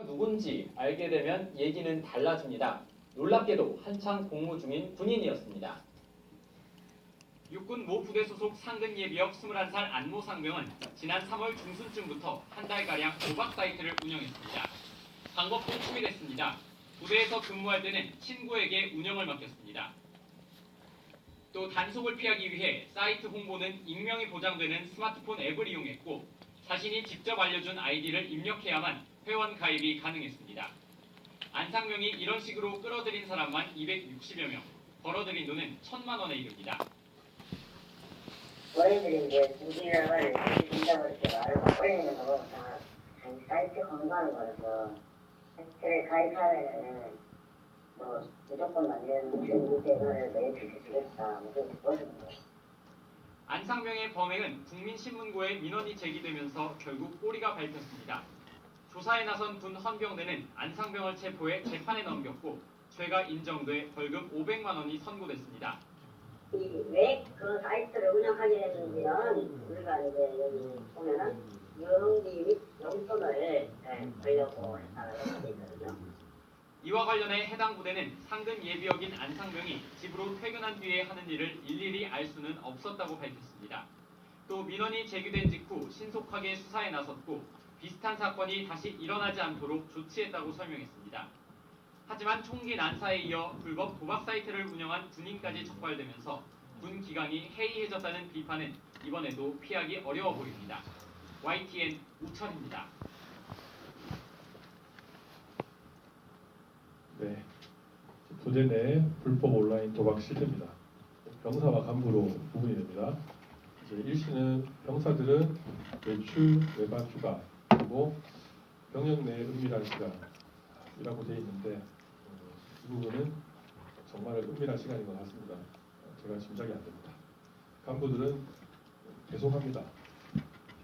누군지 알게 되면 얘기는 달라집니다. 놀랍게도 한창 복무 중인 군인이었습니다. 육군 모 부대 소속 상근 예비역 21살 안모 상병은 지난 3월 중순쯤부터 한 달가량 도박 사이트를 운영했습니다. 방법도 추이됐습니다. 부대에서 근무할 때는 친구에게 운영을 맡겼습니다. 또 단속을 피하기 위해 사이트 홍보는 익명이 보장되는 스마트폰 앱을 이용했고 자신이 직접 알려준 아이디를 입력해야만 회원 가입이 가능했습니다. 안 상병이 이런 식으로 끌어들인 사람만 260여 명, 벌어들인 돈은 1,000만 원에 이릅니다. 저희들이 이제 부지를 준다고 이렇게 말을 바꾸는 거 다 자기 사이트 광고하는 거라서 사이트를 가입하면은 뭐 무조건 만든 중국대사를 매일 주겠다 뭐 그렇게 보여주는 거예요. 안상병의 범행은 국민신문고에 민원이 제기되면서 결국 꼬리가 밟혔습니다. 조사에 나선 군 헌병대는 안상병을 체포해 재판에 넘겼고 죄가 인정돼 벌금 500만 원이 선고됐습니다. 왜 그 사이트를 운영하게 됐는지는 우리가 이제 여기 보면은 유흥비 및 용돈을 벌려고 했다고 되어 있거든요. 이와 관련해 해당 부대는 상근 예비역인 안상병이 집으로 퇴근한 뒤에 하는 일을 일일이 알 수는 없었다고 밝혔습니다. 또 민원이 제기된 직후 신속하게 수사에 나섰고 비슷한 사건이 다시 일어나지 않도록 조치했다고 설명했습니다. 하지만 총기 난사에 이어 불법 도박 사이트를 운영한 군인까지 적발되면서 군 기강이 해이해졌다는 비판은 이번에도 피하기 어려워 보입니다. YTN 우천입니다. 네, 부대 내 불법 온라인 도박 실태입니다. 병사와 간부로 구분이 됩니다. 이제 일시는 병사들은 외출, 외반 휴가, 그리고 병역 내 은밀한 시간이라고 되어 있는데 이 부분은 정말 은밀한 시간인 것 같습니다. 제가 짐작이 안 됩니다. 간부들은 계속합니다.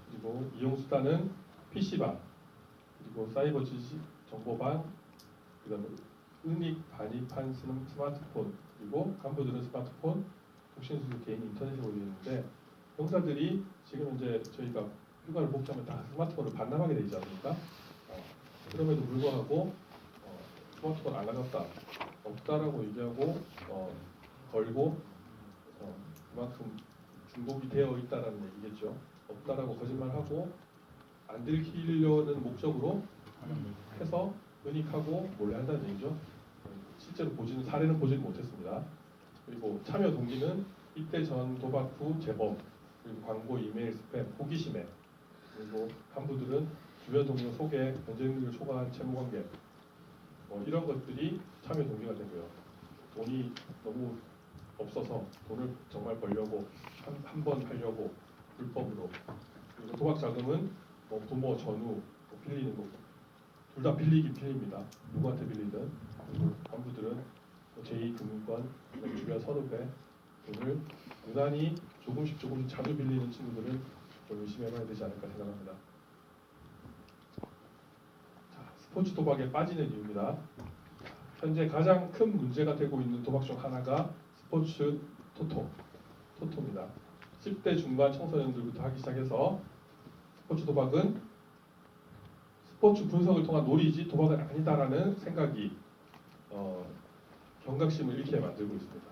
그리고 이용 수단은 PC방, 그리고 사이버 지식 정보방, 그다음에 은닉 반입한 스마트폰, 그리고 간부들은 스마트폰, 통신수수 개인 인터넷에 올리는데 병사들이 지금 이제 저희가 휴가를 복귀하면 다 스마트폰을 반납하게 되지 않습니까? 그럼에도 불구하고 스마트폰 안 가졌다, 없다라고 얘기하고 걸고 그만큼 중독이 되어 있다라는 얘기겠죠. 없다라고 거짓말하고 안 들키려는 목적으로 해서 은닉하고 몰래 한다는 얘기죠. 실제로 사례는 보지는 못했습니다. 그리고 참여 동기는 입대 전 도박 후 재범, 그리고 광고, 이메일 스팸, 호기심에, 그리고 간부들은 주변 동료 소개, 현재 능력을 초과한 채무 관계, 이런 것들이 참여 동기가 되고요. 돈이 너무 없어서 돈을 정말 벌려고 한 번 하려고 불법으로, 그리고 도박 자금은 부모 전후 빌리는 거, 둘 다 빌립니다. 누구한테 빌리든. 그리고 간부들은 제2금융권, 주변 선후배 돈을 유난히 조금씩 자주 빌리는 친구들은 좀 의심해봐야 되지 않을까 생각합니다. 자, 스포츠 도박에 빠지는 이유입니다. 현재 가장 큰 문제가 되고 있는 도박 중 하나가 스포츠 토토입니다. 10대 중반 청소년들부터 하기 시작해서 스포츠 도박은 스포츠 분석을 통한 놀이지 도박은 아니다라는 생각이 경각심을 잃게 만들고 있습니다.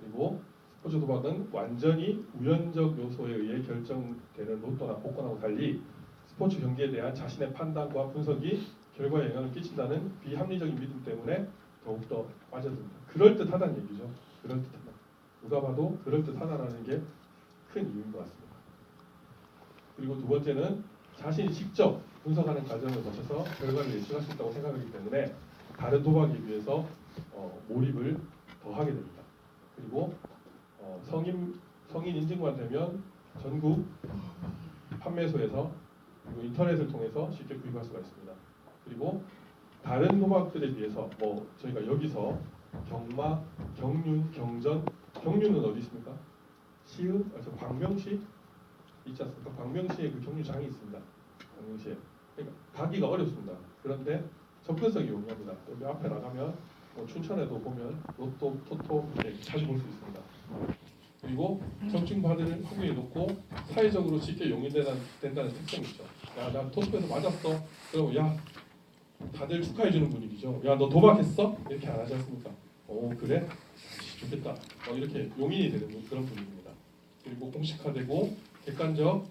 그리고 스포츠 도박은 완전히 우연적 요소에 의해 결정되는 로또나 복권하고 달리 스포츠 경기에 대한 자신의 판단과 분석이 결과에 영향을 끼친다는 비합리적인 믿음 때문에 더욱더 빠져듭니다. 그럴듯하다는 얘기죠. 그럴듯하다. 누가 봐도 그럴듯하다라는 게 큰 이유인 것 같습니다. 그리고 두 번째는 자신이 직접 분석하는 과정을 거쳐서 결과를 예측할 수 있다고 생각하기 때문에 다른 도박에 비해서 몰입을 더 하게 됩니다. 그리고 성인 인증만 되면 전국 판매소에서 그리고 인터넷을 통해서 쉽게 구입할 수가 있습니다. 그리고 다른 도박들에 비해서 저희가 여기서 경마, 경륜, 경전, 경륜은 어디 있습니까? 시읍, 그래서 광명시 있지 않습니까? 광명시에 그 경륜장이 있습니다. 광명시에. 그러니까 가기가 어렵습니다. 그런데 접근성이 용이합니다. 여기 앞에 나가면 춘천에도 보면 로또, 토토 자주 볼 수 있습니다. 그리고 적중받을 확률이 높고 사회적으로 쉽게 용인된다는 특성이 있죠. 야, 나 토토에서 맞았어. 그러면 야, 다들 축하해 주는 분위기죠. 야, 너 도박했어? 이렇게 안 하지 않습니까? 그래? 좋겠다. 이렇게 용인이 되는 그런 분위기입니다. 그리고 공식화되고 객관적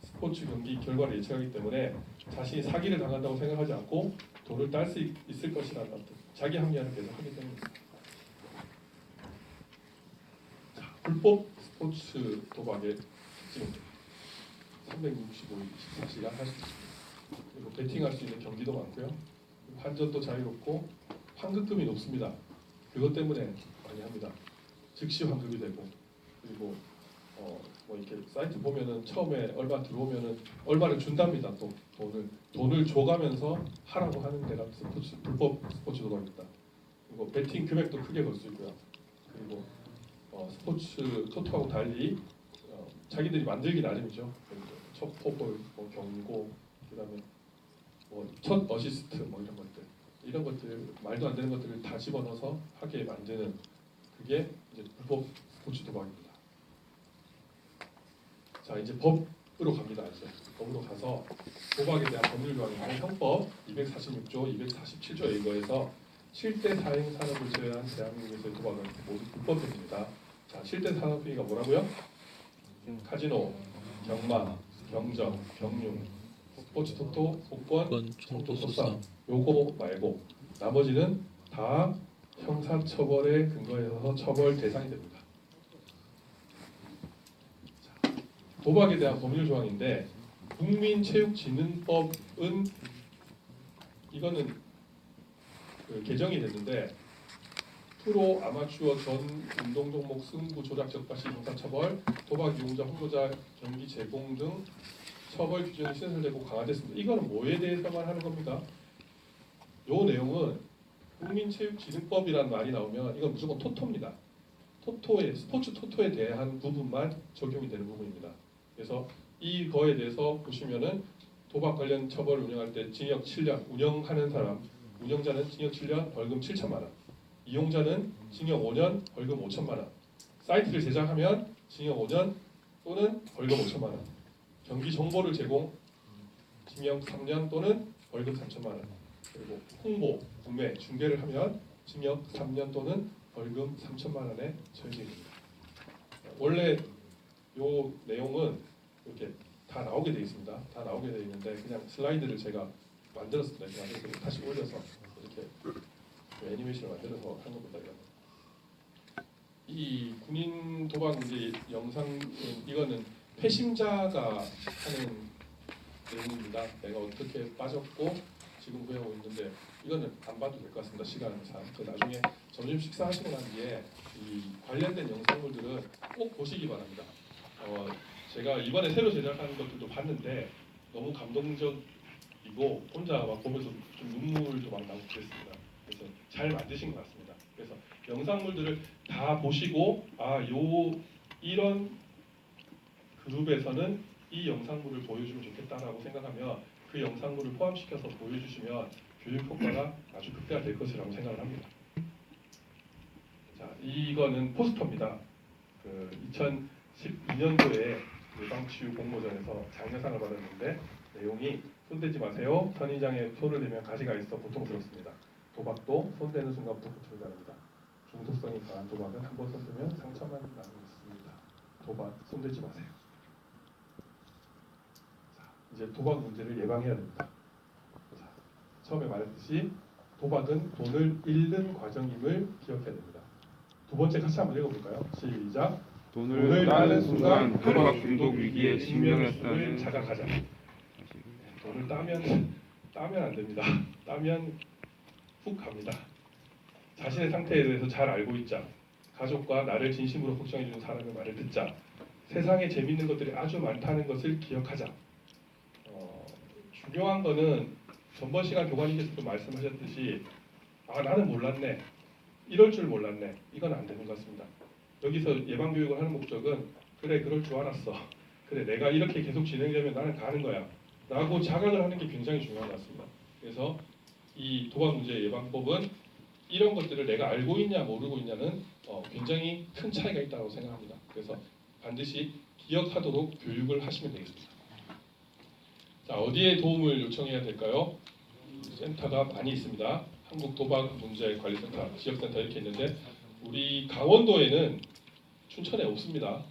스포츠 경기 결과를 예측하기 때문에 자신이 사기를 당한다고 생각하지 않고 돈을 딸 수 있을 것이라는 어떤 자기 합리화를 계속 하기 때문입니다. 자, 불법 스포츠 도박의 특징은 365일 24시간 할 수 있습니다. 그리고 베팅할 수 있는 경기도 많고요. 환전도 자유롭고 환급금이 높습니다. 그것 때문에 많이 합니다. 즉시 환급이 되고 그리고 뭐 이렇게 사이트 보면은 처음에 얼마 들어오면은 얼마를 준답니다. 또 돈을 줘가면서 하라고 하는 데가 불법 스포츠 도박입니다. 그리고 베팅 금액도 크게 걸 수 있고요. 그리고 스포츠 토토하고 달리 자기들이 만들기 나름이죠. 첫 포볼, 경고, 그다음에 첫 어시스트 이런 것들 말도 안 되는 것들을 다 집어넣어서 하게 만드는 그게 이제 불법 스포츠 도박입니다. 자, 이제 법으로 갑니다. 이제 법으로 가서 도박에 대한 법률 조항인데 형법 246조, 247조에 의거해서 7대 사행 산업을 제외한 대한민국에서의 도박은 모두 불법입니다. 자, 7대 산업 행위가 뭐라고요? 카지노, 경마, 경점, 경융, 스포츠 토토, 복권, 청도 소싸움 요거 말고 나머지는 다 형사처벌에 근거해서 처벌 대상이 됩니다. 자, 도박에 대한 법률 조항인데 국민체육진흥법은 이거는 개정이 됐는데 프로, 아마추어 전 운동 종목 승부 조작 적발시 형사처벌, 도박 이용자, 홍보자 경기 제공 등 처벌 규정이 신설되고 강화됐습니다. 이거는 뭐에 대해서만 하는 겁니까? 요 내용은 국민체육진흥법이라는 말이 나오면 이건 무조건 토토입니다. 스포츠 토토에 대한 부분만 적용이 되는 부분입니다. 그래서 이거에 대해서 보시면은 도박 관련 처벌을 운영할 때 징역 7년, 운영하는 사람, 운영자는 징역 7년, 벌금 7천만 원, 이용자는 징역 5년, 벌금 5천만 원, 사이트를 제작하면 징역 5년 또는 벌금 5천만 원, 경기 정보를 제공, 징역 3년 또는 벌금 3천만 원, 그리고 홍보, 구매, 중개를 하면 징역 3년 또는 벌금 3천만 원에 처해집니다. 원래 요 내용은 이렇게 다 나오게 되어 있습니다. 다 나오게 되어 있는데 그냥 슬라이드를 제가 만들었습니다. 그래서 다시 올려서 이렇게 애니메이션을 만들어서 한 겁니다. 이 군인 도박 문제 영상은 이거는 패심자가 하는 내용입니다. 내가 어떻게 빠졌고 지금 구해오고 있는데 이거는 안 봐도 될 것 같습니다. 시간상. 나중에 점심 식사하시고 난 뒤에 이 관련된 영상물들은 꼭 보시기 바랍니다. 제가 이번에 새로 제작하는 것들도 봤는데 너무 감동적이고 혼자 막 보면서 좀 눈물도 막 나고 그랬습니다. 그래서 잘 만드신 것 같습니다. 그래서 영상물들을 다 보시고 이런 그룹에서는 이 영상물을 보여주면 좋겠다라고 생각하면 그 영상물을 포함시켜서 보여주시면 교육 효과가 아주 극대화될 것이라고 생각을 합니다. 자, 이거는 포스터입니다. 2012년도에 예방치유 공모전에서 장려상을 받았는데 내용이 손대지 마세요. 선인장에 손을 대면 가시가 있어 고통스럽습니다. 도박도 손대는 순간부터 고통이 나릅니다. 중독성이 강한 도박은 한 번 손대면 상처만 남고 있습니다. 도박 손대지 마세요. 자, 이제 도박 문제를 예방해야 됩니다. 자, 처음에 말했듯이 도박은 돈을 잃는 과정임을 기억해야 됩니다. 두 번째 같이 한번 읽어볼까요? 시작. 돈을 따는 순간 도박 중독 위기에 직면했다는 자각하자. 돈을 따면 안 됩니다. 따면 훅 갑니다. 자신의 상태에 대해서 잘 알고 있자. 가족과 나를 진심으로 걱정해주는 사람의 말을 듣자. 세상에 재밌는 것들이 아주 많다는 것을 기억하자. 중요한 거는 전번 시간 교관님께서도 말씀하셨듯이 나는 몰랐네. 이럴 줄 몰랐네. 이건 안 되는 것 같습니다. 여기서 예방교육을 하는 목적은 그래 그럴 줄 알았어. 그래 내가 이렇게 계속 진행되면 나는 가는 거야. 라고 자각을 하는 게 굉장히 중요한 것 같습니다. 그래서 이 도박 문제 예방법은 이런 것들을 내가 알고 있냐 모르고 있냐는 굉장히 큰 차이가 있다고 생각합니다. 그래서 반드시 기억하도록 교육을 하시면 되겠습니다. 자, 어디에 도움을 요청해야 될까요? 센터가 많이 있습니다. 한국 도박 문제 관리센터, 지역센터 이렇게 있는데 우리 강원도에는 춘천에 없습니다.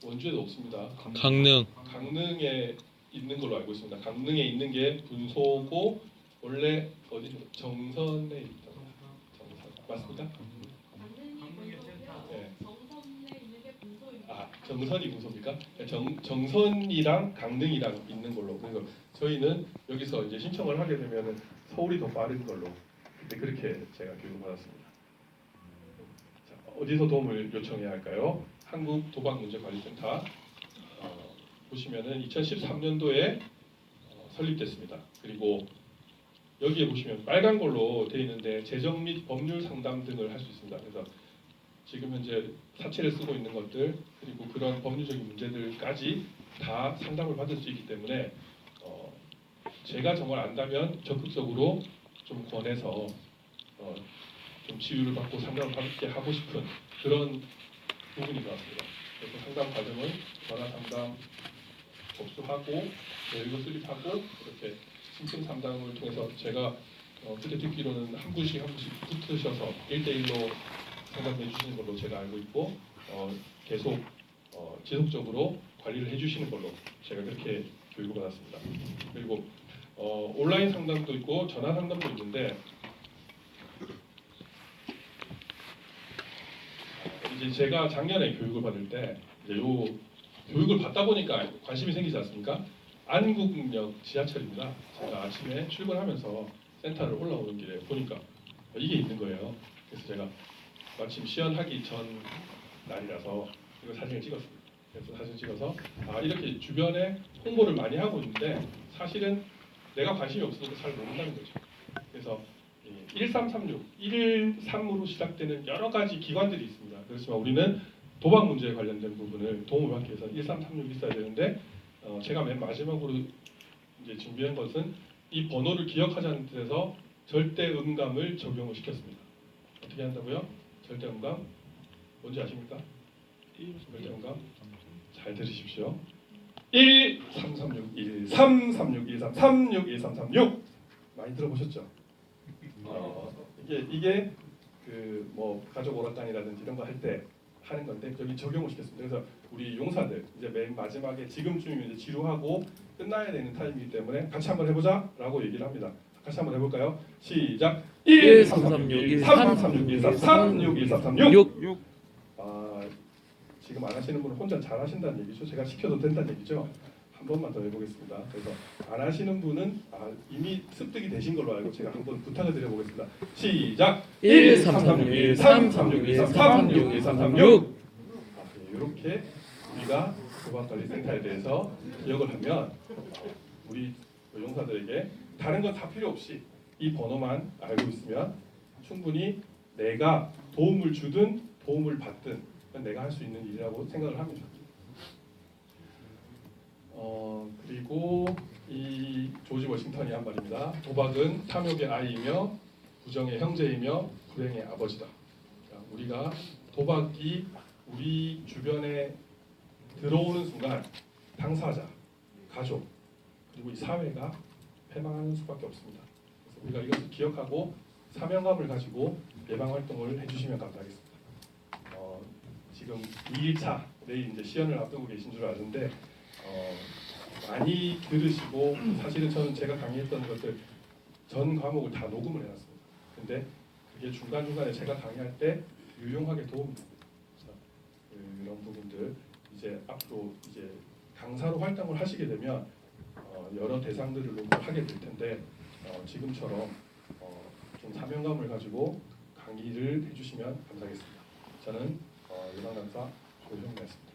원주에도 없습니다. 강릉에 있는 걸로 알고 있습니다. 강릉에 있는 게 분소고 원래 어디 정선에 있다고 맞습니까? 네. 정선이 분소입니까? 정선이랑 강릉이랑 있는 걸로. 그래서 저희는 여기서 이제 신청을 하게 되면 서울이 더 빠른 걸로. 그때 그렇게 제가 교육을 받았습니다. 자, 어디서 도움을 요청해야 할까요? 한국 도박문제관리센터 보시면은 2013년도에 설립됐습니다. 그리고 여기에 보시면 빨간 걸로 되어 있는데 재정 및 법률 상담 등을 할 수 있습니다. 그래서 지금 현재 사채를 쓰고 있는 것들 그리고 그런 법률적인 문제들까지 다 상담을 받을 수 있기 때문에 제가 정말 안다면 적극적으로 좀 권해서 좀 지휘를 받고 상담을 받게 하고 싶은 그런 부분인 것 같습니다. 그래서 상담 과정은 전화 상담 접수하고 내용을 수립하고 이렇게 심층 상담을 통해서 제가 그때 듣기로는 한 분씩 붙으셔서 1대1로 상담해 주시는 걸로 제가 알고 있고 계속 지속적으로 관리를 해주시는 걸로 제가 그렇게 교육을 받았습니다. 그리고 온라인 상담도 있고 전화 상담도 있는데 이제 제가 작년에 교육을 받을 때 이제 요 교육을 받다 보니까 관심이 생기지 않습니까? 안국역 지하철입니다. 제가 아침에 출근하면서 센터를 올라오는 길에 보니까 이게 있는 거예요. 그래서 제가 마침 시연하기 전 날이라서 이거 사진을 찍었습니다. 그래서 사진 찍어서 이렇게 주변에 홍보를 많이 하고 있는데 사실은 내가 관심이 없으니까 잘 모른다는 거죠. 그래서 1336, 113으로 시작되는 여러 가지 기관들이 있습니다. 그렇지만 우리는 도박 문제에 관련된 부분을 도움을 받기 위해서 1336이 있어야 되는데 제가 맨 마지막으로 이제 준비한 것은 이 번호를 기억하자는 뜻에서 절대 음감을 적용을 시켰습니다. 어떻게 한다고요? 절대 음감 뭔지 아십니까? 절대 음감 잘 들으십시오. 1, 3, 3, 6, 1, 3, 3, 6, 1, 3, 3, 6, 1, 3, 3, 6 많이 들어보셨죠? 이게 그 뭐 가족 오락관이라든지 이런 거 할 때 하는 건데 여기 적용을 시켰습니다. 그래서 우리 용사들 이제 맨 마지막에 지금쯤이면 이제 지루하고 끝나야 되는 타임이기 때문에 같이 한번 해보자라고 얘기를 합니다. 같이 한번 해볼까요? 시작. 1, 3, 3, 6, 1, 3, 3, 6, 1, 3, 3, 6, 1, 3, 3, 6. 지금 안 하시는 분은 혼자 잘 하신다는 얘기죠. 제가 시켜도 된다는 얘기죠. 한 번만 더 해보겠습니다. 그래서 안 하시는 분은 이미 습득이 되신 걸로 알고 제가 한번 부탁을 드려보겠습니다. 시작. 1, 3, 3, 6, 1, 3, 3, 6, 1, 3, 3, 6, 1, 3, 3, 6. 이렇게 우리가 도박관리센터에 대해서 기억을 하면 우리 용사들에게 다른 건 다 필요 없이 이 번호만 알고 있으면 충분히 내가 도움을 주든 도움을 받든 내가 할 수 있는 일이라고 생각을 합니다. 그리고 이 조지 워싱턴이 한 말입니다. 도박은 탐욕의 아이이며 부정의 형제이며 불행의 아버지다. 우리가 도박이 우리 주변에 들어오는 순간 당사자, 가족, 그리고 이 사회가 패망하는 수밖에 없습니다. 그래서 우리가 이것을 기억하고 사명감을 가지고 예방 활동을 해주시면 감사하겠습니다. 지금 2일차 내일 이제 시연을 앞두고 계신 줄 아는데 많이 들으시고 사실은 저는 제가 강의했던 것들 전 과목을 다 녹음을 해놨습니다. 근데 그게 중간중간에 제가 강의할 때 유용하게 도움이 됩니다. 이런 부분들 이제 앞으로 이제 강사로 활동을 하시게 되면 여러 대상들을 녹음하게 될 텐데 지금처럼 좀 사명감을 가지고 강의를 해주시면 감사하겠습니다. 저는 예방 강사 조형래였습니다.